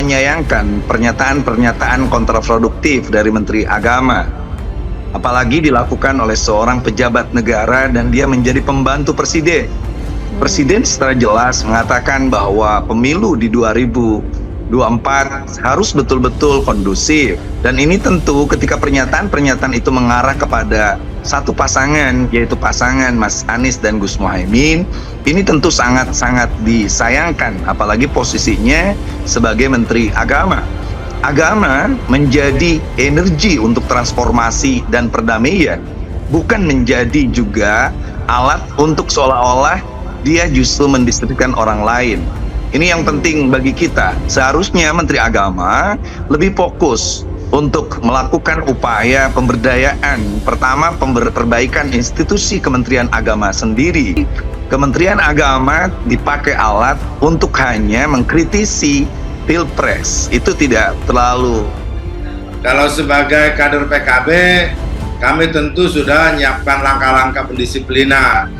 menyayangkan pernyataan-pernyataan kontraproduktif dari Menteri Agama. Apalagi dilakukan oleh seorang pejabat negara dan dia menjadi pembantu presiden. Presiden secara jelas mengatakan bahwa pemilu di 2024 harus betul-betul kondusif. Dan ini tentu ketika pernyataan-pernyataan itu mengarah kepada satu pasangan, yaitu pasangan Mas Anies dan Gus Muhaimin, ini tentu sangat-sangat disayangkan, apalagi posisinya sebagai Menteri Agama. Agama menjadi energi untuk transformasi dan perdamaian, bukan menjadi juga alat untuk seolah-olah dia justru mendistrikkan orang lain. Ini yang penting bagi kita. Seharusnya Menteri Agama lebih fokus untuk melakukan upaya pemberdayaan. Pertama, perbaikan institusi Kementerian Agama sendiri. Kementerian Agama dipakai alat untuk hanya mengkritisi Pilpres. Itu tidak terlalu. Kalau sebagai kader PKB, kami tentu sudah menyiapkan langkah-langkah pendisiplinan.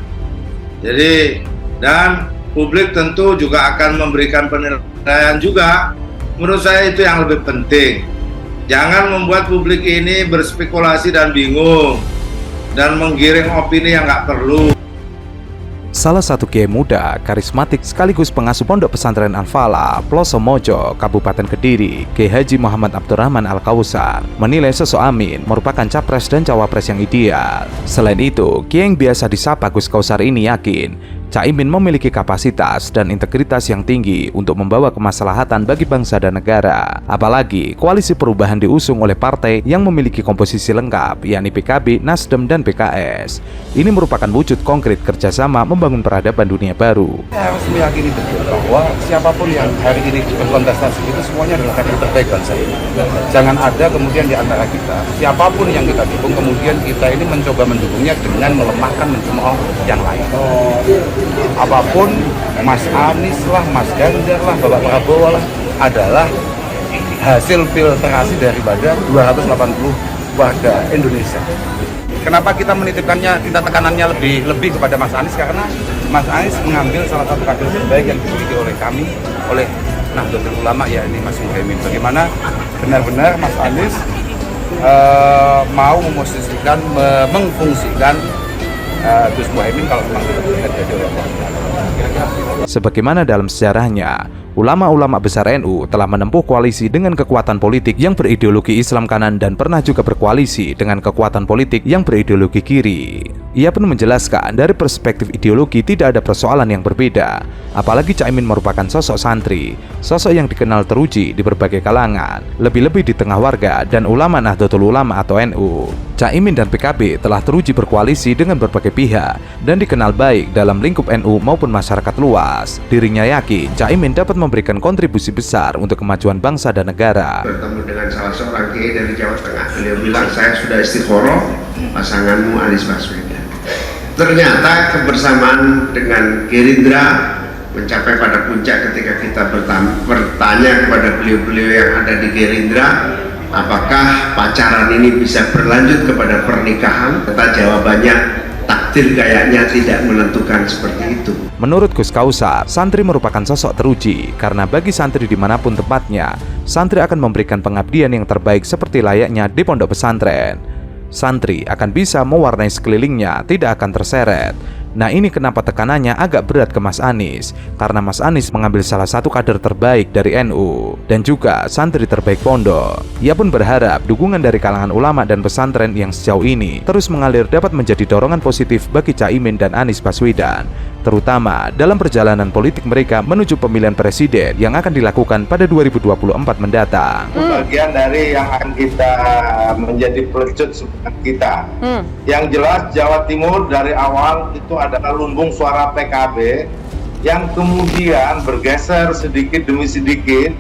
Jadi, dan publik tentu juga akan memberikan penilaian juga. Menurut saya itu yang lebih penting. Jangan membuat publik ini berspekulasi dan bingung dan menggiring opini yang nggak perlu. Salah satu kiai muda, karismatik sekaligus pengasuh Pondok Pesantren Al-Falah, Ploso Mojo, Kabupaten Kediri, Kiai Haji Muhammad Abdurrahman Al-Kausar, menilai sosok Amin merupakan capres dan cawapres yang ideal. Selain itu, kiai yang biasa disapa Gus Kausar ini yakin Caimin memiliki kapasitas dan integritas yang tinggi untuk membawa kemaslahatan bagi bangsa dan negara. Apalagi koalisi perubahan diusung oleh partai yang memiliki komposisi lengkap, yakni PKB, Nasdem, dan PKS. Ini merupakan wujud konkret kerjasama membangun peradaban dunia baru. Saya harus meyakini betul bahwa siapapun yang hari ini berkontestasi itu semuanya adalah kader terbaik bangsa ini. Jangan ada kemudian di antara kita, siapapun yang kita dukung, kemudian kita ini mencoba mendukungnya dengan melemahkan, mencemooh yang lain. Apapun, Mas Anies lah, Mas Ganjar lah, Bapak Prabowo lah, adalah hasil filtrasi daripada 280 warga Indonesia. Kenapa kita menitipkannya, kita tekanannya lebih kepada Mas Anies? Karena Mas Anies mengambil salah satu kader terbaik yang dimiliki oleh kami, oleh Nahdlatul Ulama, ya ini Mas Muhaimin. Bagaimana benar-benar Mas Anies mau memosisikan, mengfungsikan Gus Muhaimin kalau memang tidak jadi oleh Allah. Sebagaimana dalam sejarahnya, ulama-ulama besar NU telah menempuh koalisi dengan kekuatan politik yang berideologi Islam kanan dan pernah juga berkoalisi dengan kekuatan politik yang berideologi kiri. Ia pun menjelaskan dari perspektif ideologi tidak ada persoalan yang berbeda. Apalagi Caimin merupakan sosok santri, sosok yang dikenal teruji di berbagai kalangan, lebih-lebih di tengah warga dan ulama Nahdlatul Ulama atau NU. Caimin dan PKB telah teruji berkoalisi dengan berbagai pihak dan dikenal baik dalam lingkup NU maupun masyarakat luas. Dirinya yakin Caimin dapat memberikan kontribusi besar untuk kemajuan bangsa dan negara. Bertemu dengan salah seorang kiai dari Jawa Tengah, beliau bilang saya sudah istikharah pasanganmu Anies Baswedan. Ternyata kebersamaan dengan Gerindra mencapai pada puncak ketika kita bertanya kepada beliau-beliau yang ada di Gerindra, apakah pacaran ini bisa berlanjut kepada pernikahan? Kata jawabannya, takdir kayaknya tidak menentukan seperti itu. Menurut Gus Kausar, santri merupakan sosok teruji karena bagi santri dimanapun tempatnya, santri akan memberikan pengabdian yang terbaik seperti layaknya di pondok pesantren. Santri akan bisa mewarnai sekelilingnya, tidak akan terseret. Nah, ini kenapa tekanannya agak berat ke Mas Anies, karena Mas Anies mengambil salah satu kader terbaik dari NU dan juga santri terbaik pondok. Ia pun berharap dukungan dari kalangan ulama dan pesantren yang sejauh ini terus mengalir dapat menjadi dorongan positif bagi Caimin dan Anies Baswedan, terutama dalam perjalanan politik mereka menuju pemilihan presiden yang akan dilakukan pada 2024 mendatang. Bagian dari yang akan kita menjadi pelecut semangat kita. Yang jelas Jawa Timur dari awal itu adalah lumbung suara PKB yang kemudian bergeser sedikit demi sedikit.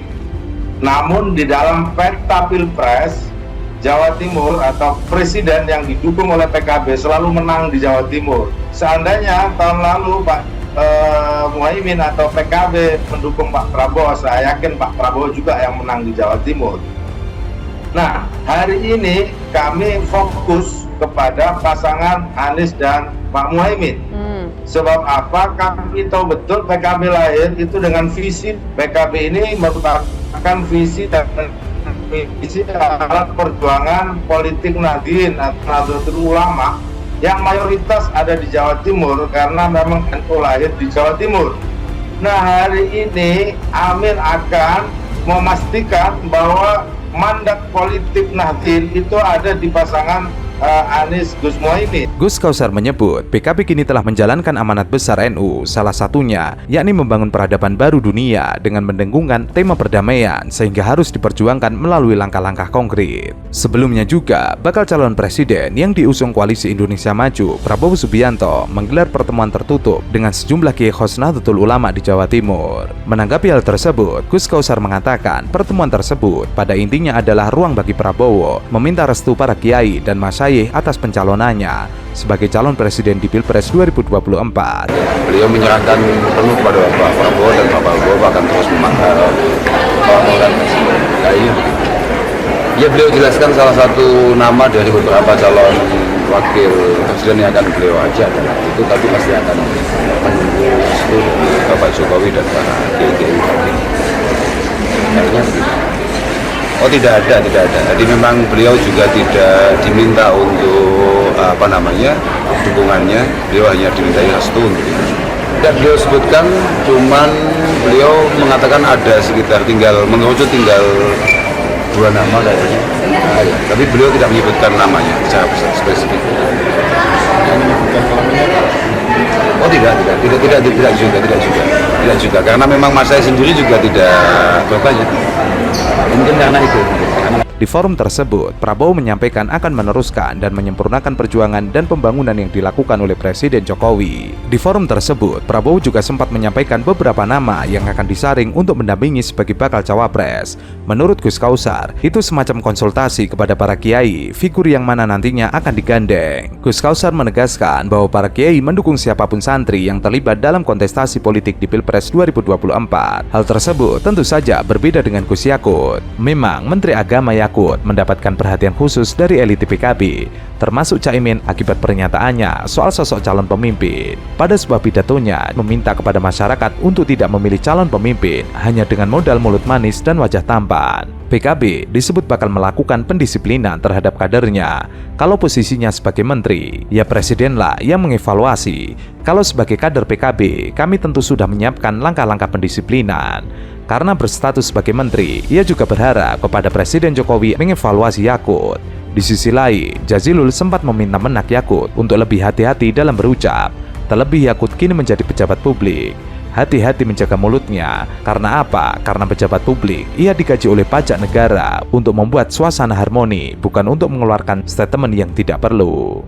Namun di dalam peta Pilpres, Jawa Timur atau presiden yang didukung oleh PKB selalu menang di Jawa Timur. Seandainya tahun lalu Pak Muhaimin atau PKB mendukung Pak Prabowo, saya yakin Pak Prabowo juga yang menang di Jawa Timur. Nah, hari ini kami fokus kepada pasangan Anies dan Pak Muhaimin. Sebab apa? Kami tahu betul PKB lahir itu dengan visi PKB ini merupakan akan visi dan misi adalah perjuangan politik Nahdien atau Nahdlatul Ulama yang mayoritas ada di Jawa Timur karena memang NU lahir di Jawa Timur. Nah, hari ini Amin akan memastikan bahwa mandat politik Nahdien itu ada di pasangan Anies Gus Muhaimin. Gus Kausar menyebut PKB kini telah menjalankan amanat besar NU, salah satunya yakni membangun peradaban baru dunia dengan mendengungkan tema perdamaian sehingga harus diperjuangkan melalui langkah-langkah konkret. Sebelumnya juga bakal calon presiden yang diusung Koalisi Indonesia Maju Prabowo Subianto menggelar pertemuan tertutup dengan sejumlah kiai Nahdlatul Ulama di Jawa Timur. Menanggapi hal tersebut, Gus Kausar mengatakan pertemuan tersebut pada intinya adalah ruang bagi Prabowo meminta restu para kiai dan masyayikh atas pencalonannya sebagai calon presiden di Pilpres 2024. Beliau menyerahkan penuh kepada Pak Prabowo dan Pak Prabowo akan terus memantau laporan kayaknya begitu. Ya, beliau jelaskan salah satu nama dari beberapa calon wakil presiden yang akan beliau ajak itu, tapi pasti akan menunggu restu dari Bapak Jokowi dan para kiai-kiai tadi. Kayaknya begitu. Oh, tidak ada. Jadi memang beliau juga tidak diminta untuk dukungannya. Beliau hanya dimintai restu untuk itu. Dan beliau sebutkan, cuman beliau mengatakan ada sekitar mengerucut tinggal 2 nama kayaknya. Nah, ya. Tapi beliau tidak menyebutkan namanya secara spesifik. Oh, tidak juga. Karena memang mas saya sendiri juga tidak bertanya. Mungkin karena itu. Di forum tersebut, Prabowo menyampaikan akan meneruskan dan menyempurnakan perjuangan dan pembangunan yang dilakukan oleh Presiden Jokowi. Di forum tersebut, Prabowo juga sempat menyampaikan beberapa nama yang akan disaring untuk mendampingi sebagai bakal cawapres. Menurut Gus Kausar, itu semacam konsultasi kepada para kiai, figur yang mana nantinya akan digandeng. Gus Kausar menegaskan bahwa para kiai mendukung siapapun santri yang terlibat dalam kontestasi politik di Pilpres 2024. Hal tersebut tentu saja berbeda dengan Gus Yakut. Memang Menteri Agama Yakut mendapatkan perhatian khusus dari elit PKB, termasuk Caimin akibat pernyataannya soal sosok calon pemimpin. Pada sebuah pidatonya, meminta kepada masyarakat untuk tidak memilih calon pemimpin hanya dengan modal mulut manis dan wajah tampan. PKB disebut bakal melakukan pendisiplinan terhadap kadernya. Kalau posisinya sebagai menteri, ya presidenlah yang mengevaluasi. Kalau sebagai kader PKB, kami tentu sudah menyiapkan langkah-langkah pendisiplinan. Karena berstatus sebagai menteri, ia juga berharap kepada Presiden Jokowi mengevaluasi Yakut. Di sisi lain, Jazilul sempat meminta menak Yakut untuk lebih hati-hati dalam berucap. Terlebih Yakut kini menjadi pejabat publik. Hati-hati menjaga mulutnya. Karena apa? Karena pejabat publik, ia digaji oleh pajak negara untuk membuat suasana harmoni, bukan untuk mengeluarkan statement yang tidak perlu.